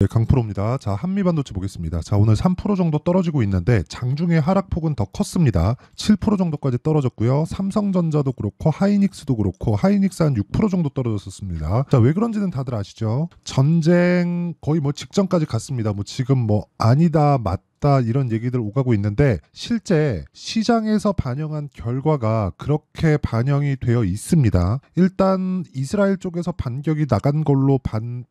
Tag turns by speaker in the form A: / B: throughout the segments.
A: 네, 강프로입니다. 자, 한미반도체 보겠습니다. 자, 오늘 3% 정도 떨어지고 있는데 장중에 하락폭은 더 컸습니다. 7% 정도까지 떨어졌고요. 삼성전자도 그렇고 하이닉스도 그렇고 하이닉스 한 6% 정도 떨어졌었습니다. 자, 왜 그런지는 다들 아시죠? 전쟁 거의 뭐 직전까지 갔습니다. 뭐 지금 뭐 아니다, 맞다 이런 얘기들 오가고 있는데 실제 시장에서 반영한 결과가 그렇게 반영이 되어 있습니다. 일단 이스라엘 쪽에서 반격이 나간 걸로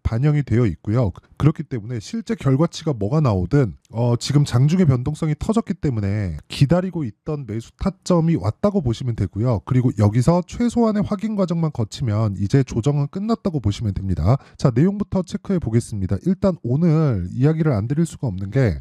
A: 반영이 되어 있고요. 그렇기 때문에 실제 결과치가 뭐가 나오든 지금 장중의 변동성이 터졌기 때문에 기다리고 있던 매수 타점이 왔다고 보시면 되고요. 그리고 여기서 최소한의 확인 과정만 거치면 이제 조정은 끝났다고 보시면 됩니다. 자, 내용부터 체크해 보겠습니다. 일단 오늘 이야기를 안 드릴 수가 없는 게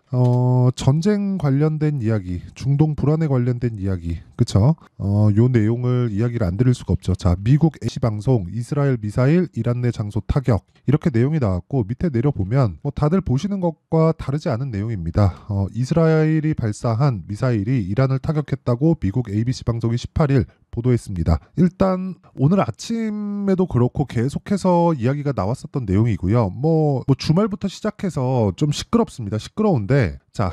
A: 전쟁 관련된 이야기, 중동 불안에 관련된 이야기, 그쵸? 요 내용을 이야기를 안 드릴 수가 없죠. 자, 미국 AC 방송, 이스라엘 미사일, 이란 내 장소 타격 이렇게 내용이 나왔고 밑에 내려보면 뭐 다들 보시는 것과 다르지 않은 내용입니다. 이스라엘이 발사한 미사일이 이란을 타격했다고 미국 ABC 방송이 18일 보도했습니다. 일단 오늘 아침에도 그렇고 계속해서 이야기가 나왔었던 내용이고요. 뭐 주말부터 시작해서 좀 시끄럽습니다. 시끄러운데 자,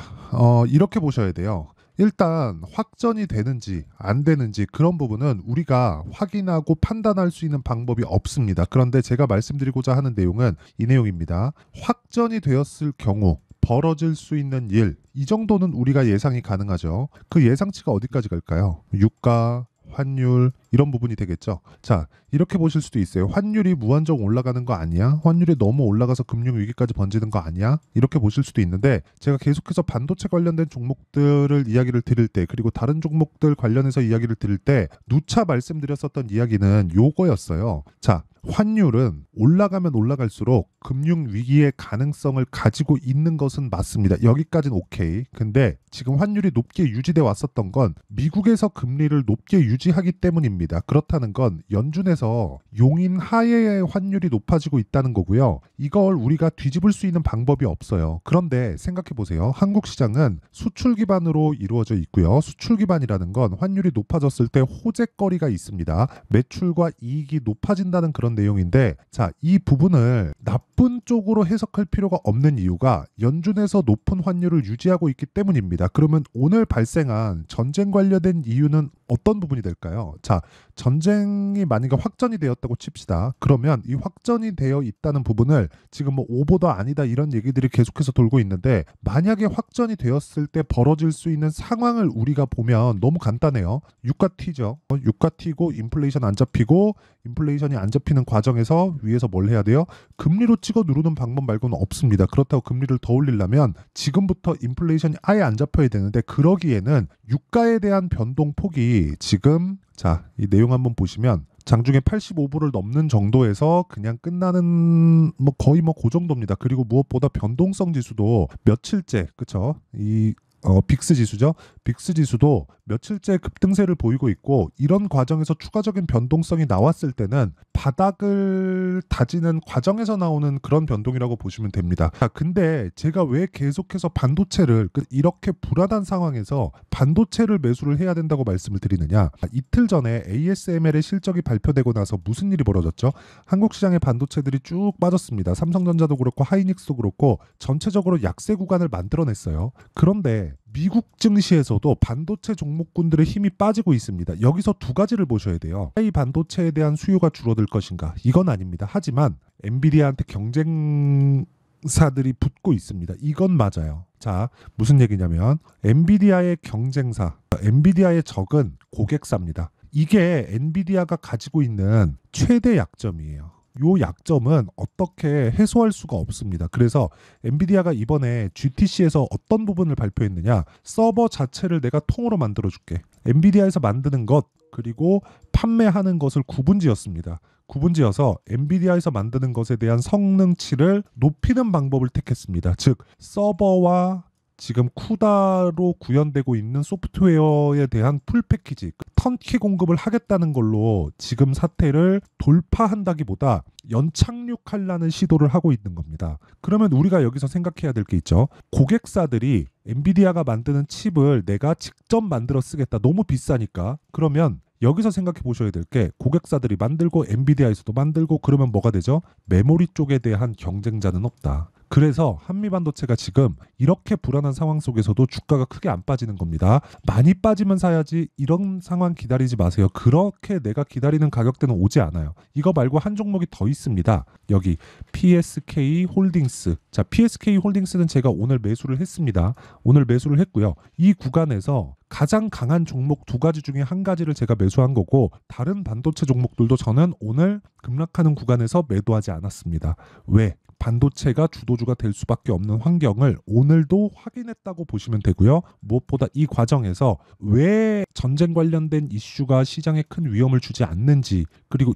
A: 이렇게 보셔야 돼요. 일단 확전이 되는지 안 되는지 그런 부분은 우리가 확인하고 판단할 수 있는 방법이 없습니다. 그런데 제가 말씀드리고자 하는 내용은 이 내용입니다. 확전이 되었을 경우 벌어질 수 있는 일, 이 정도는 우리가 예상이 가능하죠. 그 예상치가 어디까지 갈까요? 유가, 환율 이런 부분이 되겠죠. 자, 이렇게 보실 수도 있어요. 환율이 무한정 올라가는 거 아니야? 환율이 너무 올라가서 금융위기까지 번지는 거 아니야? 이렇게 보실 수도 있는데 제가 계속해서 반도체 관련된 종목들을 이야기를 드릴 때 그리고 다른 종목들 관련해서 이야기를 드릴 때 누차 말씀드렸었던 이야기는 요거였어요. 자, 환율은 올라가면 올라갈수록 금융위기의 가능성을 가지고 있는 것은 맞습니다. 여기까지는 오케이. 근데 지금 환율이 높게 유지돼 왔었던 건 미국에서 금리를 높게 유지하기 때문입니다. 그렇다는 건 연준에서 용인 하에의 환율이 높아지고 있다는 거고요. 이걸 우리가 뒤집을 수 있는 방법이 없어요. 그런데 생각해 보세요. 한국 시장은 수출 기반으로 이루어져 있고요. 수출 기반이라는 건 환율이 높아졌을 때 호재거리가 있습니다. 매출과 이익이 높아진다는 그런 내용인데 자, 이 부분을 나쁜 쪽으로 해석할 필요가 없는 이유가 연준에서 높은 환율을 유지하고 있기 때문입니다. 그러면 오늘 발생한 전쟁 관련된 이유는 어떤 부분이 될까요? 자, 전쟁이 만약에 확전이 되었다고 칩시다. 그러면 이 확전이 되어 있다는 부분을 지금 뭐 오보다 아니다 이런 얘기들이 계속해서 돌고 있는데 만약에 확전이 되었을 때 벌어질 수 있는 상황을 우리가 보면 너무 간단해요. 유가 튀죠. 유가 튀고 인플레이션 안 잡히고 인플레이션이 안 잡히는 과정에서 위에서 뭘 해야 돼요? 금리로 찍어 누르는 방법 말고는 없습니다. 그렇다고 금리를 더 올리려면 지금부터 인플레이션이 아예 안 잡혀야 되는데 그러기에는 유가에 대한 변동폭이 지금 자, 이 내용 한번 보시면 장중에 85불을 넘는 정도에서 그냥 끝나는 뭐 거의 뭐 그 정도입니다. 그리고 무엇보다 변동성 지수도 며칠째 그쵸? 이 빅스 지수죠. 빅스 지수도 며칠째 급등세를 보이고 있고 이런 과정에서 추가적인 변동성이 나왔을 때는 바닥을 다지는 과정에서 나오는 그런 변동이라고 보시면 됩니다. 자, 근데 제가 왜 계속해서 반도체를 이렇게 불안한 상황에서 반도체를 매수를 해야 된다고 말씀을 드리느냐? 이틀 전에 ASML의 실적이 발표되고 나서 무슨 일이 벌어졌죠? 한국 시장의 반도체들이 쭉 빠졌습니다. 삼성전자도 그렇고 하이닉스도 그렇고 전체적으로 약세 구간을 만들어냈어요. 그런데 미국 증시에서도 반도체 종목군들의 힘이 빠지고 있습니다. 여기서 두 가지를 보셔야 돼요. 이 반도체에 대한 수요가 줄어들 것인가? 이건 아닙니다. 하지만 엔비디아한테 경쟁사들이 붙고 있습니다. 이건 맞아요. 자, 무슨 얘기냐면 엔비디아의 경쟁사, 엔비디아의 적은 고객사입니다. 이게 엔비디아가 가지고 있는 최대 약점이에요. 요 약점은 어떻게 해소할 수가 없습니다. 그래서 엔비디아가 이번에 GTC에서 어떤 부분을 발표했느냐? 서버 자체를 내가 통으로 만들어줄게. 엔비디아에서 만드는 것 그리고 판매하는 것을 구분지었습니다. 구분지어서 엔비디아에서 만드는 것에 대한 성능치를 높이는 방법을 택했습니다. 즉 서버와 지금 쿠다로 구현되고 있는 소프트웨어에 대한 풀 패키지, 턴키 공급을 하겠다는 걸로 지금 사태를 돌파한다기보다 연착륙하려는 시도를 하고 있는 겁니다. 그러면 우리가 여기서 생각해야 될 게 있죠. 고객사들이 엔비디아가 만드는 칩을 내가 직접 만들어 쓰겠다. 너무 비싸니까. 그러면 여기서 생각해 보셔야 될 게 고객사들이 만들고 엔비디아에서도 만들고 그러면 뭐가 되죠? 메모리 쪽에 대한 경쟁자는 없다. 그래서 한미반도체가 지금 이렇게 불안한 상황 속에서도 주가가 크게 안 빠지는 겁니다. 많이 빠지면 사야지 이런 상황 기다리지 마세요. 그렇게 내가 기다리는 가격대는 오지 않아요. 이거 말고 한 종목이 더 있습니다. 여기 PSK 홀딩스. 자, PSK 홀딩스는 제가 오늘 매수를 했습니다. 오늘 매수를 했고요. 이 구간에서 가장 강한 종목 두 가지 중에 한 가지를 제가 매수한 거고 다른 반도체 종목들도 저는 오늘 급락하는 구간에서 매도하지 않았습니다. 왜? 반도체가 주도주가 될 수밖에 없는 환경을 오늘도 확인했다고 보시면 되고요. 무엇보다 이 과정에서 왜 전쟁 관련된 이슈가 시장에 큰 위험을 주지 않는지, 그리고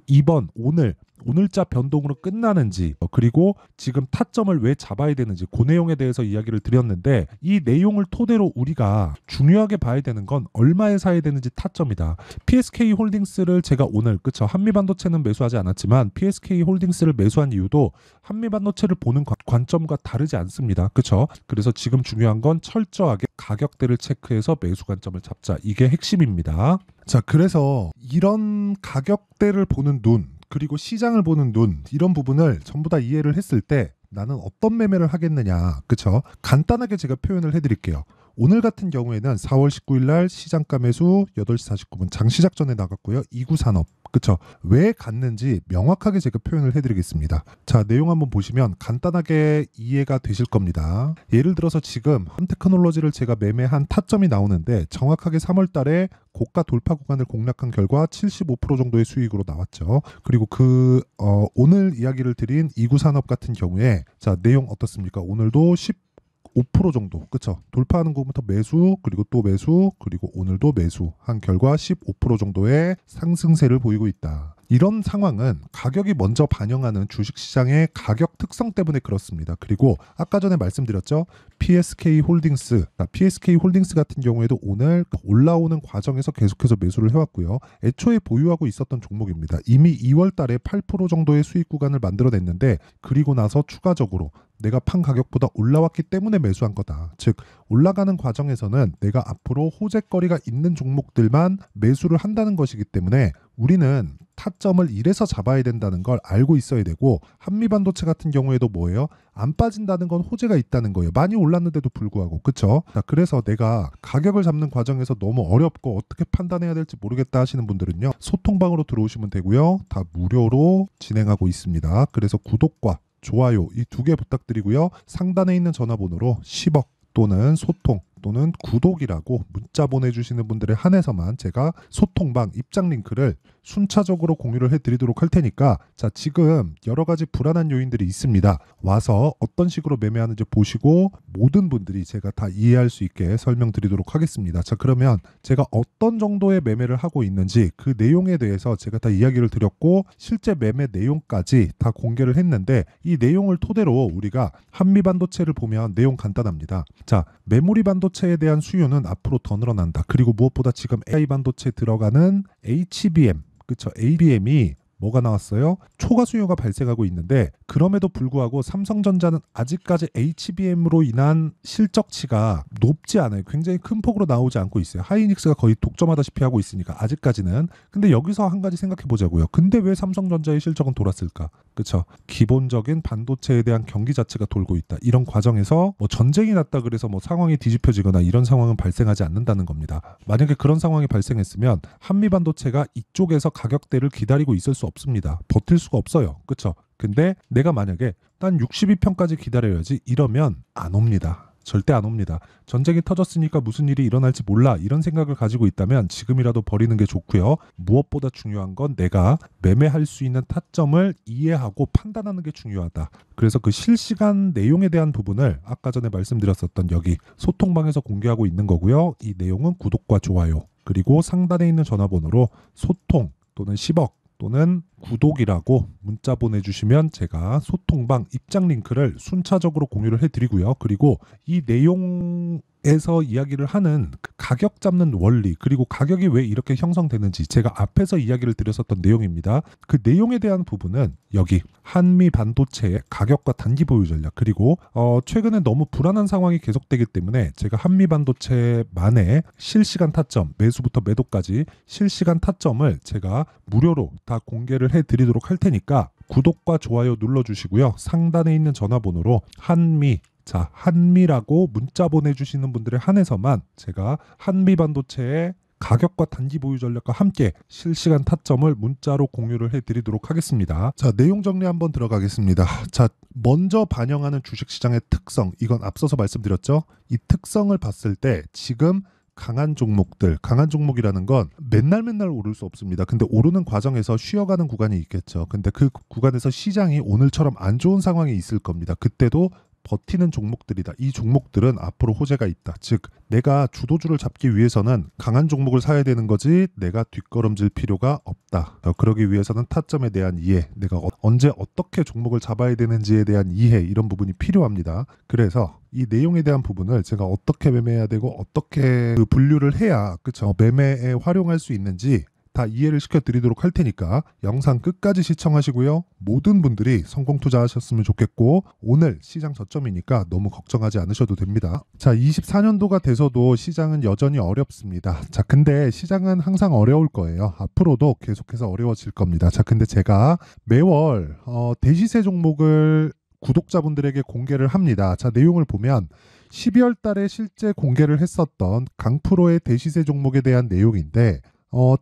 A: 오늘자 변동으로 끝나는지, 그리고 지금 타점을 왜 잡아야 되는지 그 내용에 대해서 이야기를 드렸는데, 이 내용을 토대로 우리가 중요하게 봐야 되는 건 얼마에 사야 되는지 타점이다. PSK 홀딩스를 제가 오늘 한미반도체는 매수하지 않았지만 PSK 홀딩스를 매수한 이유도 한미반도체를 보는 관점과 다르지 않습니다. 그렇죠? 그래서 지금 중요한 건 철저하게 가격대를 체크해서 매수 관점을 잡자. 이게 핵심입니다. 자, 그래서 이런 가격대를 보는 눈, 그리고 시장을 보는 눈, 이런 부분을 전부 다 이해를 했을 때 나는 어떤 매매를 하겠느냐, 그쵸? 간단하게 제가 표현을 해드릴게요. 오늘 같은 경우에는 4월 19일 날 시장가 매수 8시 49분 장시작 전에 나갔고요. 2구 산업, 그쵸? 왜 갔는지 명확하게 제가 표현을 해드리겠습니다. 자, 내용 한번 보시면 간단하게 이해가 되실 겁니다. 예를 들어서 지금 한테크놀로지를 제가 매매한 타점이 나오는데 정확하게 3월 달에 고가 돌파 구간을 공략한 결과 75% 정도의 수익으로 나왔죠. 그리고 오늘 이야기를 드린 2구 산업 같은 경우에 자, 내용 어떻습니까? 오늘도 5% 정도, 그쵸? 돌파하는 것부터 매수, 그리고 또 매수, 그리고 오늘도 매수한 결과 15% 정도의 상승세를 보이고 있다. 이런 상황은 가격이 먼저 반영하는 주식시장의 가격 특성 때문에 그렇습니다. 그리고 아까 전에 말씀드렸죠. PSK 홀딩스 같은 경우에도 오늘 올라오는 과정에서 계속해서 매수를 해왔고요. 애초에 보유하고 있었던 종목입니다. 이미 2월 달에 8% 정도의 수익 구간을 만들어냈는데 그리고 나서 추가적으로 내가 판 가격보다 올라왔기 때문에 매수한 거다. 즉 올라가는 과정에서는 내가 앞으로 호재거리가 있는 종목들만 매수를 한다는 것이기 때문에 우리는 타점을 이래서 잡아야 된다는 걸 알고 있어야 되고, 한미반도체 같은 경우에도 뭐예요? 안 빠진다는 건 호재가 있다는 거예요. 많이 올랐는데도 불구하고. 그쵸? 그래서 내가 가격을 잡는 과정에서 너무 어렵고 어떻게 판단해야 될지 모르겠다 하시는 분들은요, 소통방으로 들어오시면 되고요. 다 무료로 진행하고 있습니다. 그래서 구독과 좋아요 이 2개 부탁드리고요. 상단에 있는 전화번호로 10억 또는 소통 또는 구독이라고 문자 보내주시는 분들에 한해서만 제가 소통방 입장 링크를 순차적으로 공유를 해드리도록 할 테니까, 자, 지금 여러 가지 불안한 요인들이 있습니다. 와서 어떤 식으로 매매하는지 보시고 모든 분들이 제가 다 이해할 수 있게 설명드리도록 하겠습니다. 자, 그러면 제가 어떤 정도의 매매를 하고 있는지 그 내용에 대해서 제가 다 이야기를 드렸고 실제 매매 내용까지 다 공개를 했는데, 이 내용을 토대로 우리가 한미반도체를 보면 내용 간단합니다. 자, 메모리 반도체에 대한 수요는 앞으로 더 늘어난다. 그리고 무엇보다 지금 AI 반도체에 들어가는 HBM, 그쵸? ABM이 뭐가 나왔어요? 초과 수요가 발생하고 있는데 그럼에도 불구하고 삼성전자는 아직까지 HBM으로 인한 실적치가 높지 않아요. 굉장히 큰 폭으로 나오지 않고 있어요. 하이닉스가 거의 독점하다시피 하고 있으니까 아직까지는. 근데 여기서 한 가지 생각해 보자고요. 근데 왜 삼성전자의 실적은 돌았을까? 그쵸? 기본적인 반도체에 대한 경기 자체가 돌고 있다. 이런 과정에서 뭐 전쟁이 났다 그래서 뭐 상황이 뒤집혀지거나 이런 상황은 발생하지 않는다는 겁니다. 만약에 그런 상황이 발생했으면 한미반도체가 이쪽에서 가격대를 기다리고 있을 수 없습니다. 버틸 수가 없어요. 그쵸? 근데 내가 만약에 난 62편까지 기다려야지 이러면 안 옵니다. 절대 안 옵니다. 전쟁이 터졌으니까 무슨 일이 일어날지 몰라 이런 생각을 가지고 있다면 지금이라도 버리는 게 좋고요. 무엇보다 중요한 건 내가 매매할 수 있는 타점을 이해하고 판단하는 게 중요하다. 그래서 그 실시간 내용에 대한 부분을 아까 전에 말씀드렸었던 여기 소통방에서 공개하고 있는 거고요. 이 내용은 구독과 좋아요 그리고 상단에 있는 전화번호로 소통 또는 10억 또는 구독이라고 문자 보내주시면 제가 소통방 입장 링크를 순차적으로 공유를 해드리고요. 그리고 이 내용에서 이야기를 하는 가격 잡는 원리, 그리고 가격이 왜 이렇게 형성되는지 제가 앞에서 이야기를 드렸었던 내용입니다. 그 내용에 대한 부분은 여기 한미 반도체의 가격과 단기 보유 전략, 그리고 최근에 너무 불안한 상황이 계속되기 때문에 제가 한미 반도체만의 실시간 타점, 매수부터 매도까지 실시간 타점을 제가 무료로 다 공개를 해드리도록 할 테니까 구독과 좋아요 눌러주시고요. 상단에 있는 전화번호로 한미라고 문자 보내주시는 분들에 한해서만 제가 한미반도체의 가격과 단기 보유 전략과 함께 실시간 타점을 문자로 공유를 해드리도록 하겠습니다. 자, 내용 정리 한번 들어가겠습니다. 자, 먼저 반영하는 주식시장의 특성, 이건 앞서서 말씀드렸죠. 이 특성을 봤을 때 지금 강한 종목이라는 건 맨날 오를 수 없습니다. 근데 오르는 과정에서 쉬어가는 구간이 있겠죠. 근데 그 구간에서 시장이 오늘처럼 안 좋은 상황이 있을 겁니다. 그때도 버티는 종목들이다. 이 종목들은 앞으로 호재가 있다. 즉 내가 주도주를 잡기 위해서는 강한 종목을 사야 되는 거지 내가 뒷걸음질 필요가 없다. 그러기 위해서는 타점에 대한 이해, 내가 언제 어떻게 종목을 잡아야 되는지에 대한 이해, 이런 부분이 필요합니다. 그래서 이 내용에 대한 부분을 제가 어떻게 매매해야 되고 어떻게 그 분류를 해야 그쵸 매매에 활용할 수 있는지 다 이해를 시켜드리도록 할 테니까 영상 끝까지 시청하시고요. 모든 분들이 성공 투자하셨으면 좋겠고, 오늘 시장 저점이니까 너무 걱정하지 않으셔도 됩니다. 자, 24년도가 돼서도 시장은 여전히 어렵습니다. 자, 근데 시장은 항상 어려울 거예요. 앞으로도 계속해서 어려워질 겁니다. 자, 근데 제가 매월 대시세 종목을 구독자분들에게 공개를 합니다. 자, 내용을 보면 12월 달에 실제 공개를 했었던 강프로의 대시세 종목에 대한 내용인데,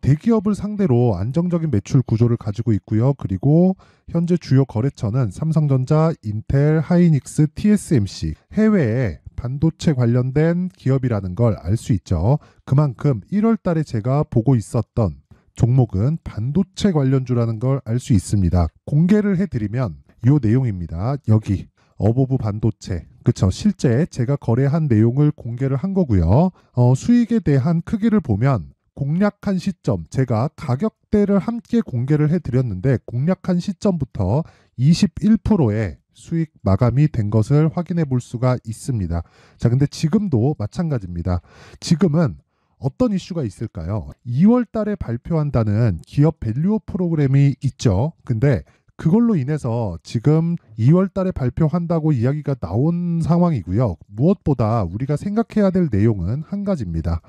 A: 대기업을 상대로 안정적인 매출 구조를 가지고 있고요. 그리고 현재 주요 거래처는 삼성전자, 인텔, 하이닉스, TSMC, 해외에 반도체 관련된 기업이라는 걸 알 수 있죠. 그만큼 1월 달에 제가 보고 있었던 종목은 반도체 관련주라는 걸 알 수 있습니다. 공개를 해드리면 이 내용입니다. 여기 어보브 반도체, 그쵸, 실제 제가 거래한 내용을 공개를 한 거고요. 수익에 대한 크기를 보면 공략한 시점, 제가 가격대를 함께 공개를 해드렸는데 공략한 시점부터 21%의 수익 마감이 된 것을 확인해 볼 수가 있습니다. 자, 근데 지금도 마찬가지입니다. 지금은 어떤 이슈가 있을까요? 2월 달에 발표한다는 기업 밸류업 프로그램이 있죠. 근데 그걸로 인해서 지금 2월 달에 발표한다고 이야기가 나온 상황이고요. 무엇보다 우리가 생각해야 될 내용은 한 가지입니다.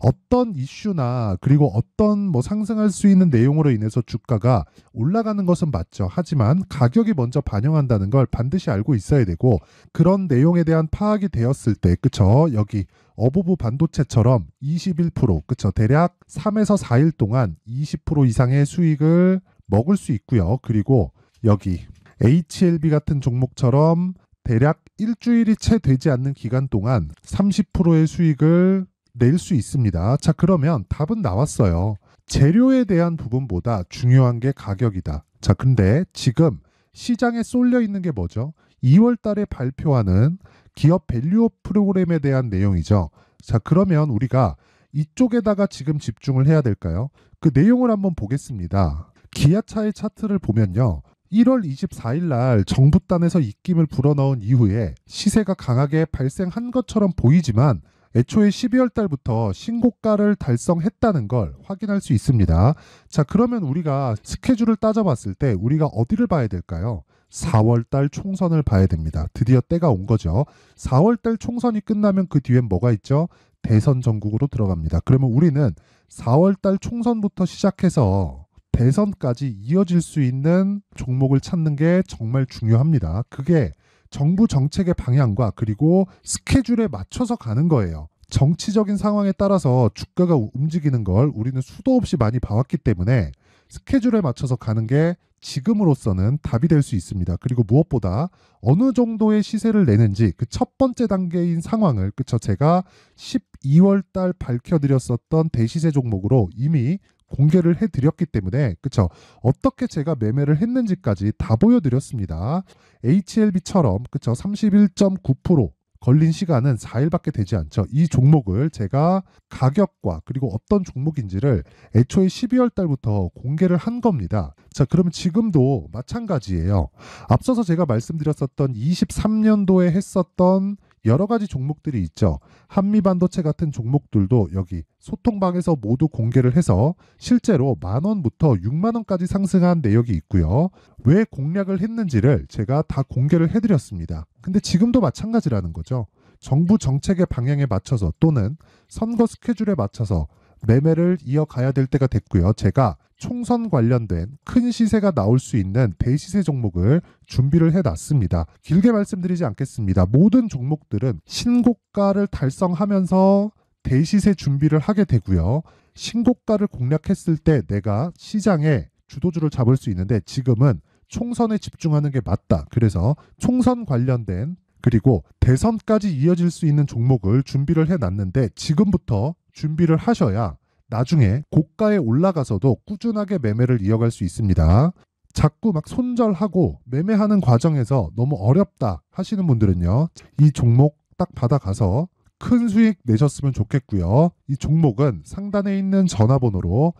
A: 어떤 이슈나 그리고 어떤 상승할 수 있는 내용으로 인해서 주가가 올라가는 것은 맞죠. 하지만 가격이 먼저 반영한다는 걸 반드시 알고 있어야 되고, 그런 내용에 대한 파악이 되었을 때, 그쵸, 여기 어보브 반도체처럼 21%, 그쵸, 대략 3에서 4일 동안 20% 이상의 수익을 먹을 수 있고요. 그리고 여기 HLB 같은 종목처럼 대략 일주일이 채 되지 않는 기간 동안 30%의 수익을 낼 수 있습니다. 자, 그러면 답은 나왔어요. 재료에 대한 부분보다 중요한 게 가격이다. 자, 근데 지금 시장에 쏠려 있는 게 뭐죠? 2월 달에 발표하는 기업 밸류업 프로그램에 대한 내용이죠. 자, 그러면 우리가 이쪽에다가 지금 집중을 해야 될까요? 그 내용을 한번 보겠습니다. 기아차의 차트를 보면요. 1월 24일 날 정부단에서 입김을 불어넣은 이후에 시세가 강하게 발생한 것처럼 보이지만 애초에 12월 달부터 신고가를 달성했다는 걸 확인할 수 있습니다. 자, 그러면 우리가 스케줄을 따져봤을 때 우리가 어디를 봐야 될까요? 4월 달 총선을 봐야 됩니다. 드디어 때가 온 거죠. 4월 달 총선이 끝나면 그 뒤엔 뭐가 있죠? 대선 전국으로 들어갑니다. 그러면 우리는 4월 달 총선부터 시작해서 대선까지 이어질 수 있는 종목을 찾는 게 정말 중요합니다. 그게 정부 정책의 방향과 그리고 스케줄에 맞춰서 가는 거예요. 정치적인 상황에 따라서 주가가 움직이는 걸 우리는 수도 없이 많이 봐왔기 때문에 스케줄에 맞춰서 가는 게 지금으로서는 답이 될 수 있습니다. 그리고 무엇보다 어느 정도의 시세를 내는지 그 첫 번째 단계인 상황을, 그쵸, 제가 12월 달 밝혀드렸었던 대시세 종목으로 이미 공개를 해드렸기 때문에, 그쵸, 어떻게 제가 매매를 했는지까지 다 보여드렸습니다. HLB처럼, 그쵸, 31.9% 걸린 시간은 4일밖에 되지 않죠. 이 종목을 제가 가격과 그리고 어떤 종목인지를 애초에 12월 달부터 공개를 한 겁니다. 자, 그러면 지금도 마찬가지예요. 앞서서 제가 말씀드렸었던 23년도에 했었던 여러 가지 종목들이 있죠. 한미반도체 같은 종목들도 여기 소통방에서 모두 공개를 해서 실제로 10,000원부터 60,000원까지 상승한 내역이 있고요. 왜 공략을 했는지를 제가 다 공개를 해드렸습니다. 근데 지금도 마찬가지라는 거죠. 정부 정책의 방향에 맞춰서 또는 선거 스케줄에 맞춰서 매매를 이어가야 될 때가 됐고요. 제가 총선 관련된 큰 시세가 나올 수 있는 대시세 종목을 준비를 해놨습니다. 길게 말씀드리지 않겠습니다. 모든 종목들은 신고가를 달성하면서 대시세 준비를 하게 되고요. 신고가를 공략했을 때 내가 시장에 주도주를 잡을 수 있는데 지금은 총선에 집중하는 게 맞다. 그래서 총선 관련된 그리고 대선까지 이어질 수 있는 종목을 준비를 해놨는데 지금부터 준비를 하셔야 나중에 고가에 올라가서도 꾸준하게 매매를 이어갈 수 있습니다. 자꾸 막 손절하고 매매하는 과정에서 너무 어렵다 하시는 분들은요. 이 종목 딱 받아가서 큰 수익 내셨으면 좋겠고요. 이 종목은 상단에 있는 전화번호로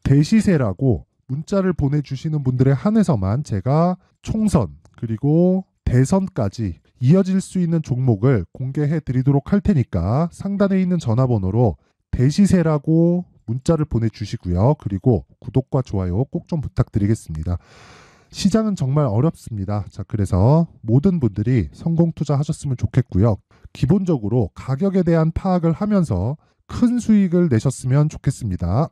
A: 대시세라고 문자를 보내주시는 분들에 한해서만 제가 총선 그리고 대선까지 이어질 수 있는 종목을 공개해 드리도록 할 테니까 상단에 있는 전화번호로 대시세라고 문자를 보내주시고요. 그리고 구독과 좋아요 꼭 좀 부탁드리겠습니다. 시장은 정말 어렵습니다. 자, 그래서 모든 분들이 성공 투자하셨으면 좋겠고요. 기본적으로 가격에 대한 파악을 하면서 큰 수익을 내셨으면 좋겠습니다.